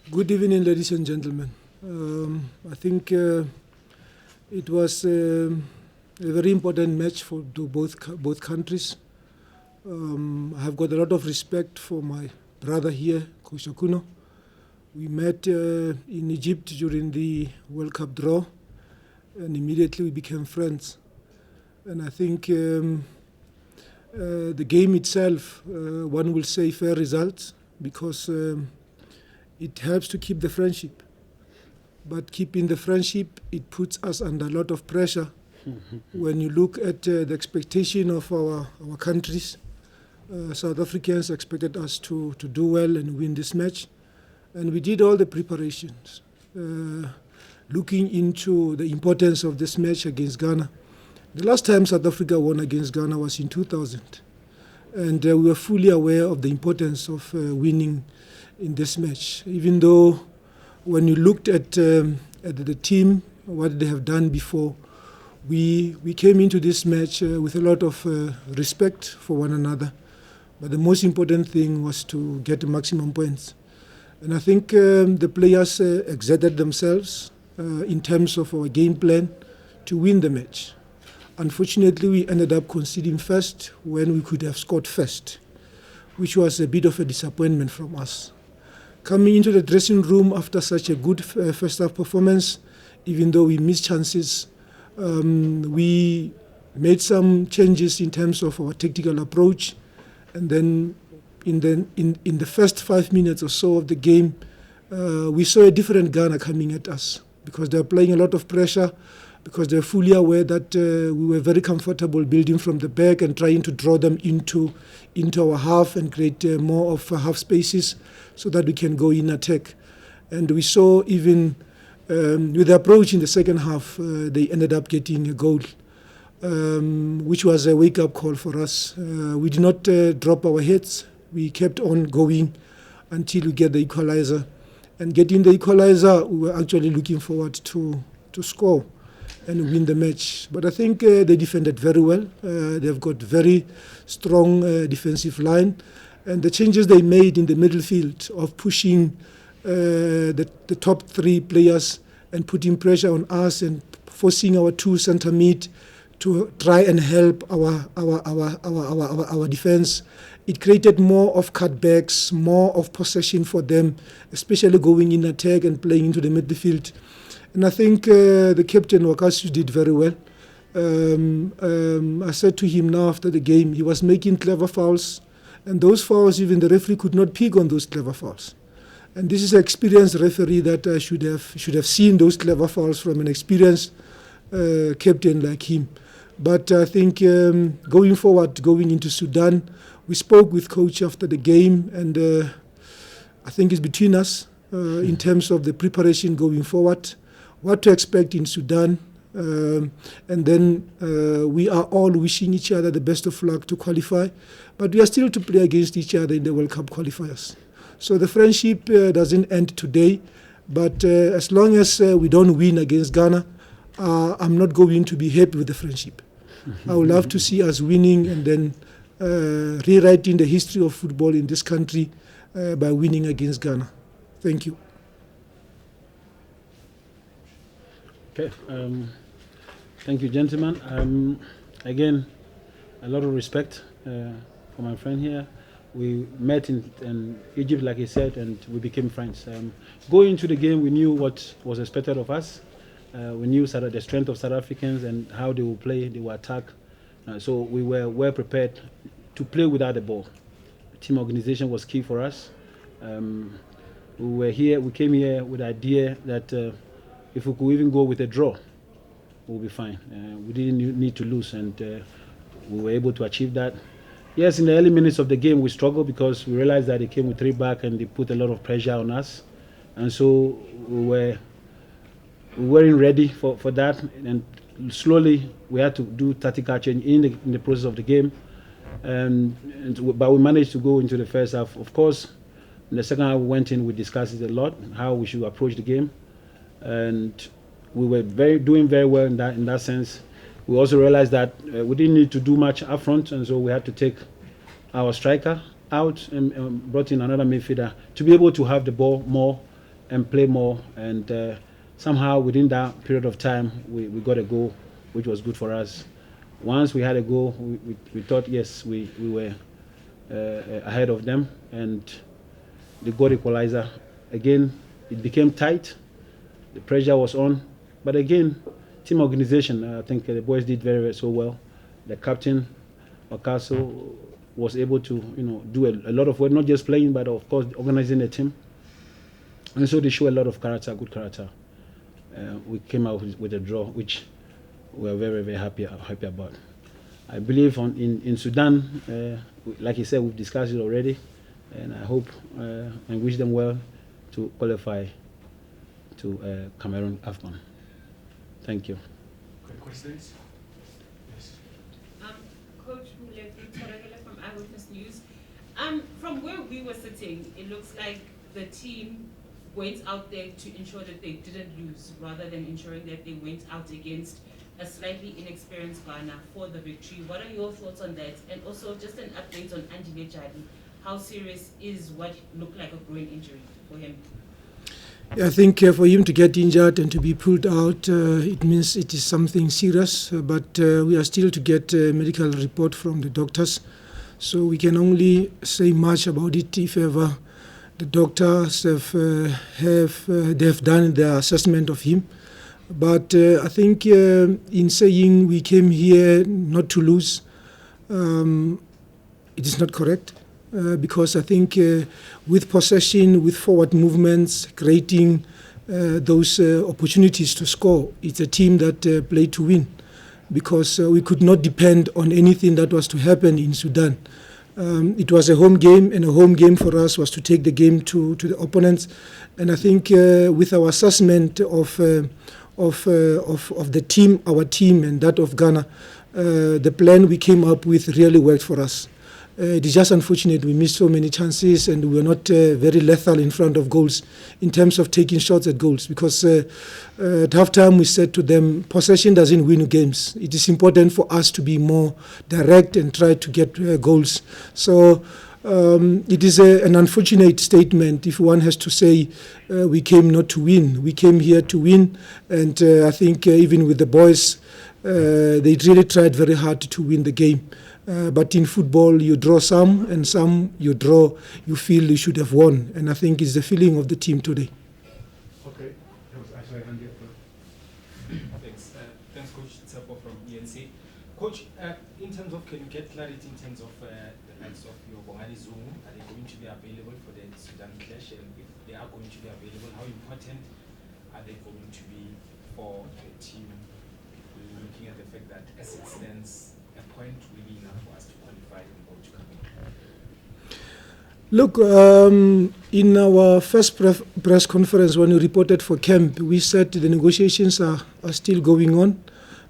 Good evening, ladies and gentlemen. I think it was a very important match for both countries. I have got a lot of respect for my brother here, Coach Akuno. We met in Egypt during the World Cup draw, and immediately we became friends. And I think the game itself, one will say fair results because it helps to keep the friendship. But keeping the friendship, it puts us under a lot of pressure when you look at the expectation of our countries. South Africans expected us to do well and win this match. And we did all the preparations, looking into the importance of this match against Ghana. The last time South Africa won against Ghana was in 2000. And we were fully aware of the importance of winning in this match, even though when you looked at the team, what they have done before, we came into this match with a lot of respect for one another. But the most important thing was to get the maximum points. And I think the players exerted themselves in terms of our game plan to win the match. Unfortunately, we ended up conceding first when we could have scored first, which was a bit of a disappointment from us. Coming into the dressing room after such a good first half performance, even though we missed chances, we made some changes in terms of our tactical approach. And then in the first 5 minutes or so of the game, we saw a different Ghana coming at us because they were playing a lot of pressure, because they're fully aware that we were very comfortable building from the back and trying to draw them into our half and create more of half spaces so that we can go in attack. And we saw even with the approach in the second half, they ended up getting a goal, which was a wake-up call for us. We did not drop our heads. We kept on going until we get the equalizer. And getting the equalizer, we were actually looking forward to score and win the match. But I think they defended very well. They've got very strong defensive line. And the changes they made in the middle field of pushing the top three players and putting pressure on us and forcing our two centre mid to try and help our defence. It created more of cutbacks, more of possession for them, especially going in attack and playing into the midfield. And I think the captain, Wakasu, did very well. I said to him now after the game, he was making clever fouls, and those fouls, even the referee could not pick on those clever fouls. And this is an experienced referee that should have seen those clever fouls from an experienced captain like him. But I think going forward, going into Sudan, we spoke with coach after the game, and I think it's between us in terms of the preparation going forward, what to expect in Sudan. And then we are all wishing each other the best of luck to qualify, but we are still to play against each other in the World Cup qualifiers. So the friendship doesn't end today, but as long as we don't win against Ghana, I'm not going to be happy with the friendship. I would love to see us winning and then rewriting the history of football in this country by winning against Ghana. Thank you. Okay. Thank you, gentlemen. Again, a lot of respect for my friend here. We met in Egypt, like he said, and we became friends. Going into the game, we knew what was expected of us. We knew the strength of South Africans and how they will play, they will attack. So we were well prepared to play without the ball. Team organization was key for us. We came here with the idea that if we could even go with a draw, we'll be fine. We didn't need to lose, and we were able to achieve that. Yes, in the early minutes of the game, we struggled because we realized that they came with three back and they put a lot of pressure on us. And so we weren't ready for that. And slowly, we had to do tactical change in the process of the game. But we managed to go into the first half. Of course, in the second half, we went in, we discussed it a lot, how we should approach the game. And we were doing very well in that sense. We also realized that we didn't need to do much up front, and so we had to take our striker out and brought in another midfielder to be able to have the ball more and play more. And somehow within that period of time, we got a goal, which was good for us. Once we had a goal, we thought, yes, we were ahead of them, and the goal equalizer. Again, it became tight. The pressure was on. But again, team organization, I think the boys did very, very so well. The captain, Okaso, was able to do a lot of work, not just playing, but of course organizing the team. And so they show a lot of character, good character. We came out with a draw, which we are very, very happy about. I believe in Sudan, like you said, we've discussed it already, and I hope and wish them well to qualify to Cameroon AFCON. Thank you. Quick questions? Yes. Coach Mulefi from Eyewitness News. From where we were sitting, it looks like the team went out there to ensure that they didn't lose, rather than ensuring that they went out against a slightly inexperienced Ghana for the victory. What are your thoughts on that? And also just an update on Andile Jali. How serious is what looked like a groin injury for him? I think for him to get injured and to be pulled out, it means it is something serious. But we are still to get a medical report from the doctors. So we can only say much about it if ever the doctors have done their assessment of him. But I think in saying we came here not to lose, it is not correct. Because I think with possession, with forward movements, creating those opportunities to score, it's a team that played to win. Because we could not depend on anything that was to happen in Sudan. It was a home game, and a home game for us was to take the game to the opponents. And I think with our assessment of the team, our team, and that of Ghana, the plan we came up with really worked for us. It is just unfortunate we missed so many chances, and we were not very lethal in front of goals in terms of taking shots at goals, because at halftime we said to them, possession doesn't win games. It is important for us to be more direct and try to get goals. So it is an unfortunate statement if one has to say we came not to win. We came here to win, and I think even with the boys, they really tried very hard to win the game. But in football, you draw some, and some you draw, you feel you should have won. And I think it's the feeling of the team today. Okay. That was actually a hand here. Thanks. Thanks, Coach Tsepo from ENC. Coach, in terms of, can you get clarity in terms of the likes of your Bongani Zungu? Are they going to be available for the Sudan clash? And if they are going to be available, how important are they going to be for the team, looking at the fact that as it stands, a point will be enough for us to qualify and go to Cameroon? Look, in our first press conference when we reported for camp, we said the negotiations are still going on.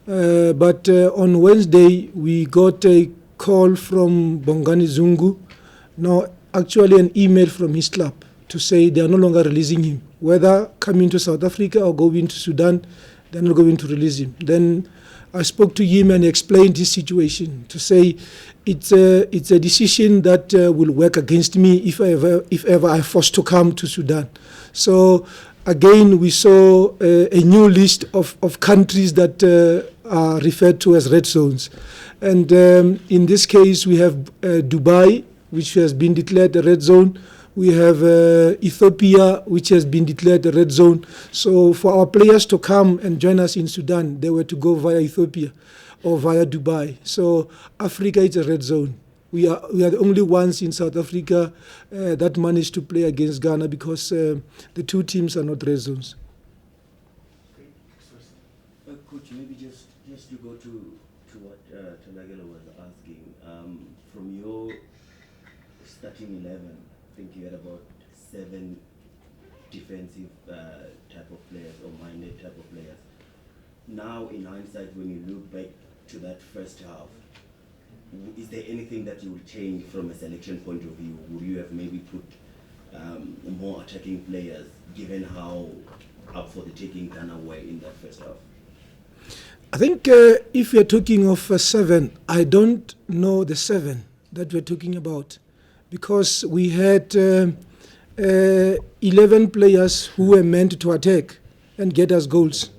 But on Wednesday, we got a call from Bongani Zungu, now actually an email from his club to say they are no longer releasing him. Whether coming to South Africa or going to Sudan, they're not going to release him. Then I spoke to him and explained his situation to say it's a decision that will work against me if ever I'm forced to come to Sudan. So again, we saw a new list of countries that are referred to as red zones. And in this case, we have Dubai, which has been declared a red zone. We have Ethiopia, which has been declared a red zone. So for our players to come and join us in Sudan, they were to go via Ethiopia or via Dubai. So Africa is a red zone. We are the only ones in South Africa that managed to play against Ghana because the two teams are not red zones. Coach, maybe just to go to what Talagelo was asking, from your starting 11, I think you had about 7 defensive type of players or minded type of players. Now, in hindsight, when you look back to that first half, is there anything that you would change from a selection point of view? Would you have maybe put more attacking players, given how up for the taking Ghana were in that first half? I think if we're talking of 7, I don't know the 7 that we're talking about, because we had 11 players who were meant to attack and get us goals.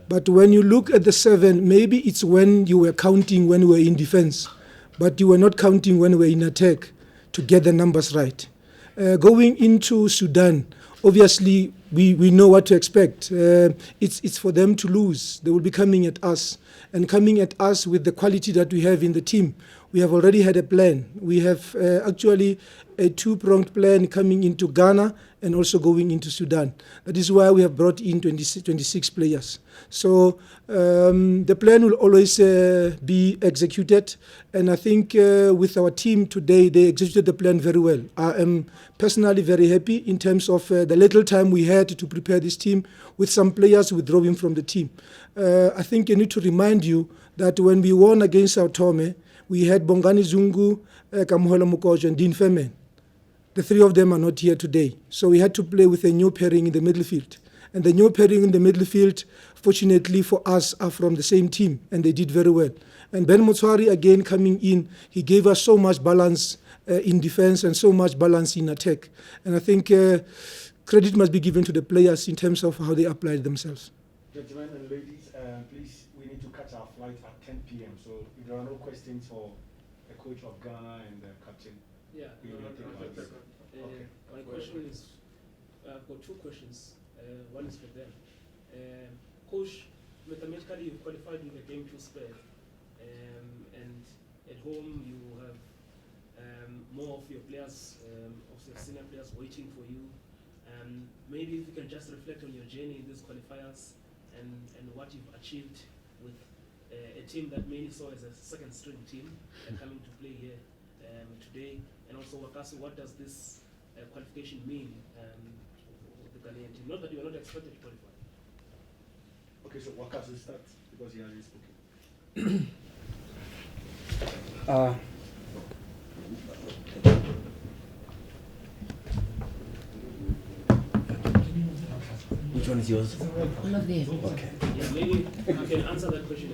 But when you look at the 7, maybe it's when you were counting when we were in defense, but you were not counting when we were in attack to get the numbers right. Going into Sudan, obviously we know what to expect. It's for them to lose. They will be coming at us, and coming at us with the quality that we have in the team. We have already had a plan. We have actually a two-pronged plan coming into Ghana and also going into Sudan. That is why we have brought in 26 players. So the plan will always be executed, and I think with our team today, they executed the plan very well. I am personally very happy in terms of the little time we had to prepare this team with some players withdrawing from the team. I think I need to remind you that when we won against Sao Tome, we had Bongani Zungu, Kamuhela Mukojo, and Dean Femen. The 3 of them are not here today. So we had to play with a new pairing in the middle field. And the new pairing in the middle field, fortunately for us, are from the same team, and they did very well. And Ben Motswari, again, coming in, he gave us so much balance in defense and so much balance in attack. And I think credit must be given to the players in terms of how they applied themselves. Gentlemen and ladies, please, we need to catch our flight at 10 p.m. So if there are no questions for the coach of Ghana and the captain, yeah. Okay. My question is, I've got 2 questions. One is for them. Coach, mathematically you qualified with a game 2 spread, and at home you have more of your players, of the senior players waiting for you. Maybe if you can just reflect on your journey in these qualifiers and what you've achieved with a team that many saw as a second string team coming to play here today, and also Wakaso, what does this qualification mean for the Ghanaian team? Not that you are not expected to qualify. Okay, so Wakaso starts because he hasn't spoken. Which one is yours? All of them. Okay. Yeah, maybe you can answer that question.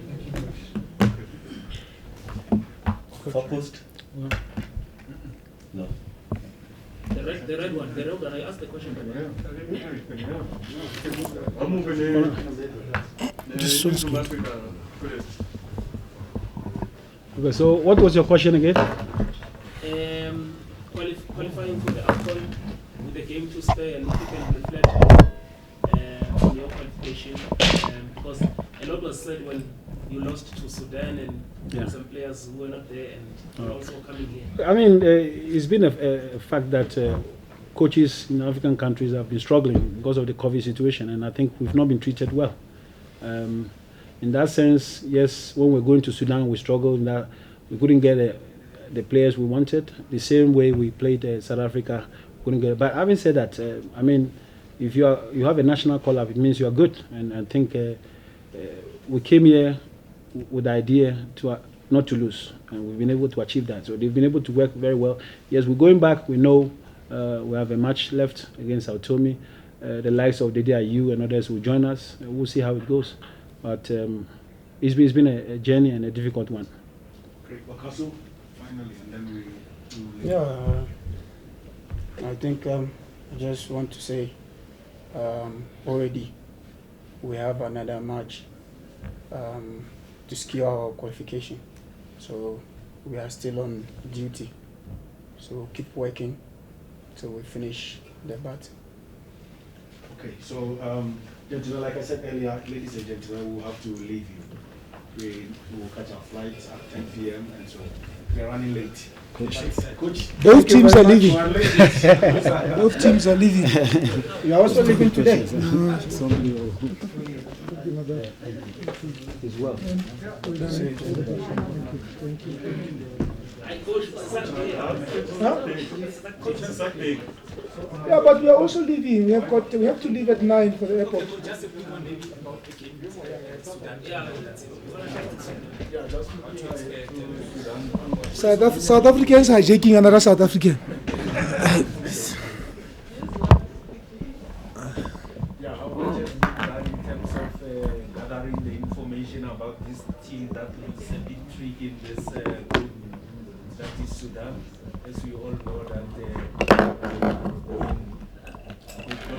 Focused? No. The red one, I asked the question. Okay, so what was your question again? Qualifying for the AFCON with the game to spare, and if you can reflect on your qualification, because a lot was said when you lost to Sudan and some players who were not there and were also coming here. I mean, it's been a fact that coaches in African countries have been struggling because of the COVID situation, and I think we've not been treated well. In that sense, yes, when we're going to Sudan, we struggled in that we couldn't get the players we wanted. The same way we played South Africa, we couldn't get it. But having said that, I mean, if you have a national call-up, it means you are good. And I think we came here with the idea to not to lose, and we've been able to achieve that. So they've been able to work very well. Yes, we're going back. We know we have a match left against Sao Tome. The likes of Dede Ayew and others will join us. We'll see how it goes. But it's been a journey and a difficult one. Great. Wakaso, finally, and then we Yeah, I think I just want to say already we have another match to secure our qualification. So we are still on duty. So keep working till we finish the battle. Okay, so gentlemen, like I said earlier, ladies and gentlemen, we'll have to leave you. We will catch our flights at 10 p.m. and so we are running late. Coach, Both teams are leaving. leaving. Both teams are leaving. You are also leaving today. As well. Yeah, but we are also leaving. We have to leave at 9 for the airport. Just a quick one maybe about the game Sudan. South Africans are hijacking another South African. Yeah, how much has been done in terms of gathering the information about this team that is a bit tricky in this group, that is Sudan, as we all know that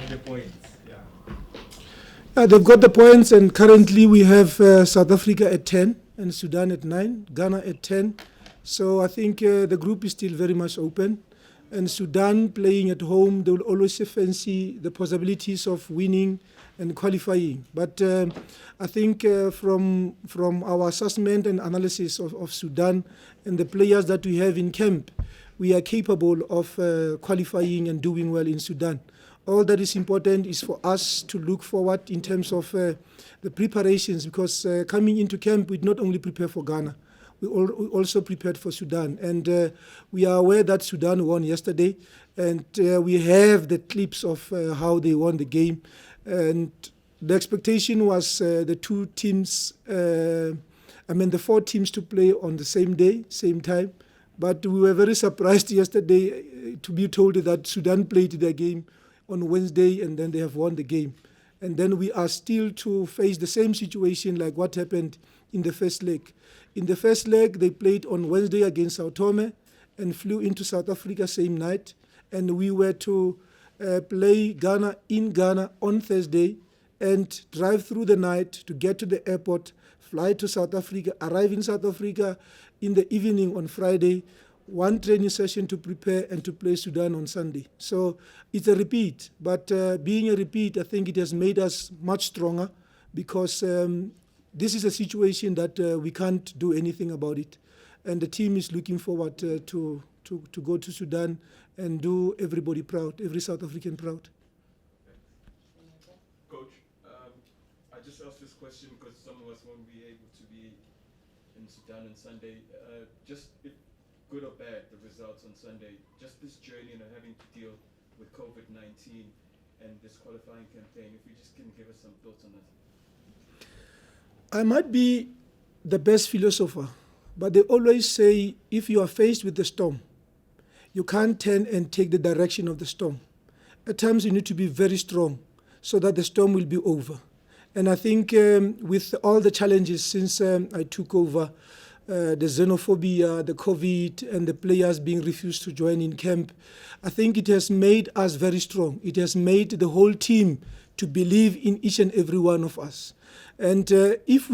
the points. Yeah. They've got the points, and currently we have South Africa at 10 and Sudan at 9, Ghana at 10. So I think the group is still very much open. And Sudan playing at home, they will always fancy the possibilities of winning and qualifying. But I think from our assessment and analysis of Sudan and the players that we have in camp, we are capable of qualifying and doing well in Sudan. All that is important is for us to look forward in terms of the preparations, because coming into camp, we not only prepare for Ghana, we also prepared for Sudan. And we are aware that Sudan won yesterday, and we have the clips of how they won the game. And the expectation was the four teams to play on the same day, same time. But we were very surprised yesterday to be told that Sudan played their game on Wednesday, and then they have won the game. And then we are still to face the same situation like what happened in the first leg. In the first leg, they played on Wednesday against Sao Tome and flew into South Africa same night. And we were to play Ghana in Ghana on Thursday and drive through the night to get to the airport, fly to South Africa, arrive in South Africa in the evening on Friday, one training session to prepare and to play Sudan on Sunday. So it's a repeat, but being a repeat, I think it has made us much stronger, because this is a situation that we can't do anything about it. And the team is looking forward to go to Sudan and do everybody proud, every South African proud. Coach, I just asked this question because some of us won't be able to be in Sudan on Sunday. Just if good or bad, the results on Sunday, just this journey and having to deal with COVID-19 and this qualifying campaign, if you just can give us some thoughts on that. I might be the best philosopher, but they always say if you are faced with the storm, you can't turn and take the direction of the storm. At times you need to be very strong so that the storm will be over. And I think with all the challenges since I took over, the xenophobia, the COVID, and the players being refused to join in camp, I think it has made us very strong. It has made the whole team to believe in each and every one of us. And if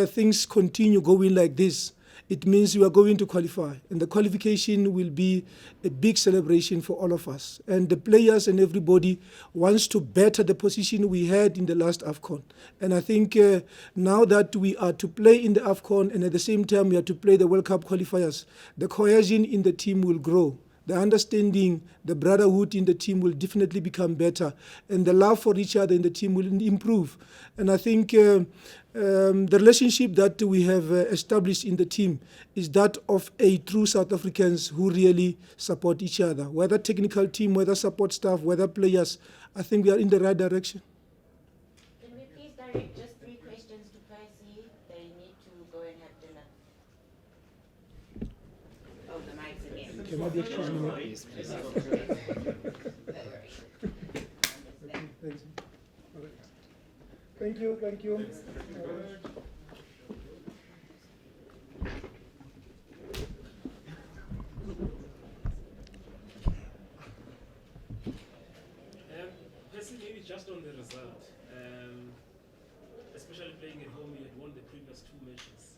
things continue going like this, it means we are going to qualify. And the qualification will be a big celebration for all of us. And the players and everybody wants to better the position we had in the last AFCON. And I think now that we are to play in the AFCON and at the same time we are to play the World Cup qualifiers, the cohesion in the team will grow. The understanding, the brotherhood in the team will definitely become better, and the love for each other in the team will improve. And I think the relationship that we have established in the team is that of a true South Africans who really support each other, whether technical team, whether support staff, whether players. I think we are in the right direction. Can we please direct just 3 questions to Percy? They need to go and have dinner. Oh, the mic's again. Can I be excused, ma'am? Please. Thank you, thank you. Percy, maybe just on the result, especially playing at home, you had won the previous 2 matches,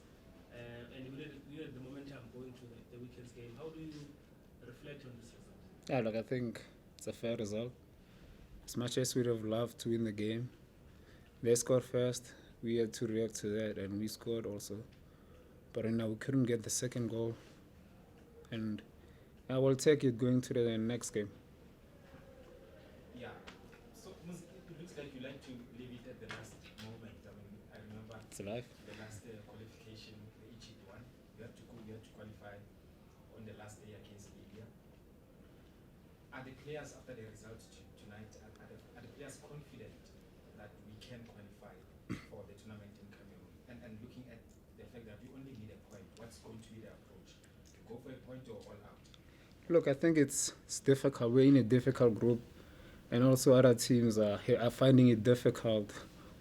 and you had the momentum going to the weekend's game. How do you reflect on this result? Yeah, look, I think it's a fair result. As much as we'd have loved to win the game, they scored first, we had to react to that, and we scored also. But we couldn't get the second goal. And I will take it going to the next game. Yeah. So it looks like you like to leave it at the last moment. I mean, I remember It's alive. the last qualification, the Egypt one. You have to qualify on the last day against Libya. Are the players, after the results tonight, are the players confident that we can qualify for the tournament in Cameroon? And looking at the fact that we only need a point, what's going to be the approach? To go for a point or all out? Look, I think it's difficult. We're in a difficult group, and also other teams are finding it difficult.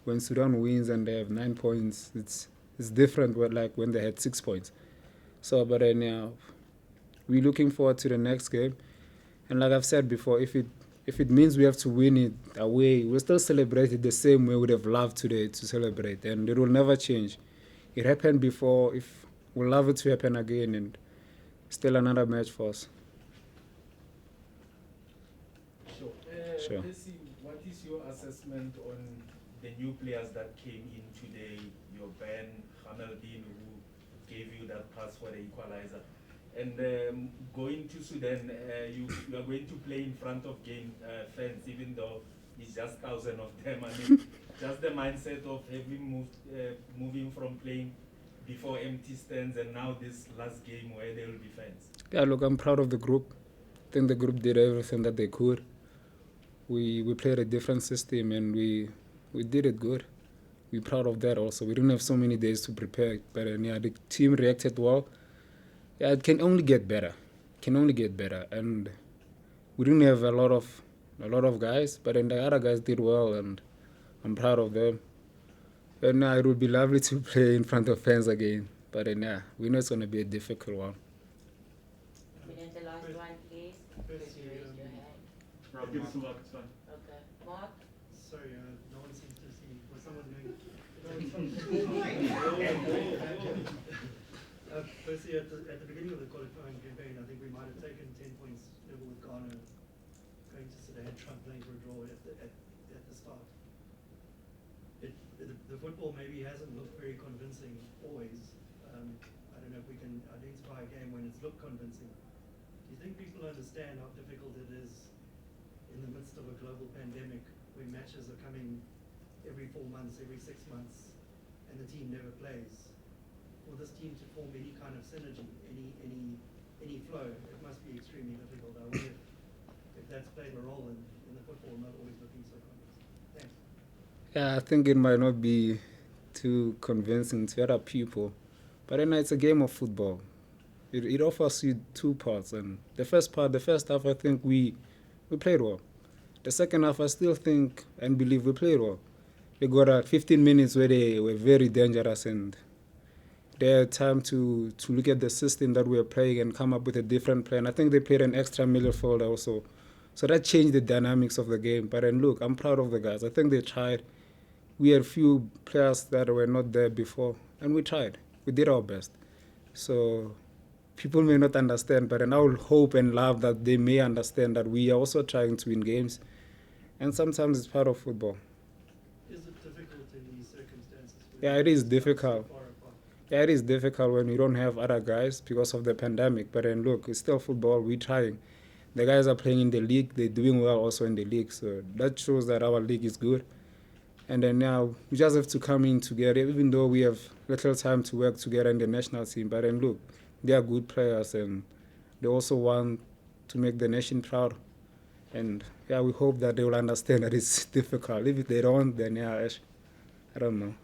When Sudan wins and they have 9 points, it's different like when they had 6 points. So, but then we're looking forward to the next game. And like I've said before, if if it means we have to win it away, we'll still celebrate it the same way we would have loved today to celebrate, and it will never change. It happened before. If we'll love it to happen again, and still another match for us. Sure. Sure. Percy, what is your assessment on the new players that came in today? Your Ben Hamaldin, who gave you that pass for the equalizer. And going to Sudan, you are going to play in front of fans, even though it's just thousands of them. I mean, just the mindset of moving from playing before empty stands and now this last game where there will be fans. Yeah, look, I'm proud of the group. I think the group did everything that they could. We played a different system and we did it good. We're proud of that also. We didn't have so many days to prepare, but yeah, the team reacted well. Yeah, it can only get better. And we didn't have a lot of guys, but then the other guys did well, and I'm proud of them. And it would be lovely to play in front of fans again. But then we know it's going to be a difficult one. And then the last one, please. Because you raised your hand. Give us a look, it's fine. Okay. Mark? Sorry, no one seems to see. Was someone doing? Firstly, at the beginning of the qualifying campaign, I think we might have taken 10 points level with Ghana, going to Sudan, trying playing for a draw at the start. The football maybe hasn't looked very convincing always. I don't know if we can identify a game when it's looked convincing. Do you think people understand how difficult it is in the midst of a global pandemic when matches are coming every 4 months, every 6 months, and the team never plays? For this team to form any kind of synergy, any flow, it must be extremely difficult. I wonder if that's played a role in the football not always looking so convincing. Thanks. Yeah, I think it might not be too convincing to other people, but then it's a game of football. It offers you two parts, and the first half, I think we played well. The second half, I still think and believe we played well. We got 15 minutes where they were very dangerous, and they had time to look at the system that we were playing and come up with a different plan. I think they played an extra midfield also. So that changed the dynamics of the game. But then look, I'm proud of the guys. I think they tried. We had few players that were not there before, and we tried. We did our best. So people may not understand, but then I will hope and love that they may understand that we are also trying to win games. And sometimes it's part of football. Is it difficult in these circumstances? Yeah, it is difficult. Yeah, it is difficult when you don't have other guys because of the pandemic. But then look, it's still football. We're trying. The guys are playing in the league. They're doing well also in the league. So that shows that our league is good. And then now we just have to come in together, even though we have little time to work together in the national team. But then look, they are good players and they also want to make the nation proud. And yeah, we hope that they will understand that it's difficult. If they don't, then yeah, I don't know.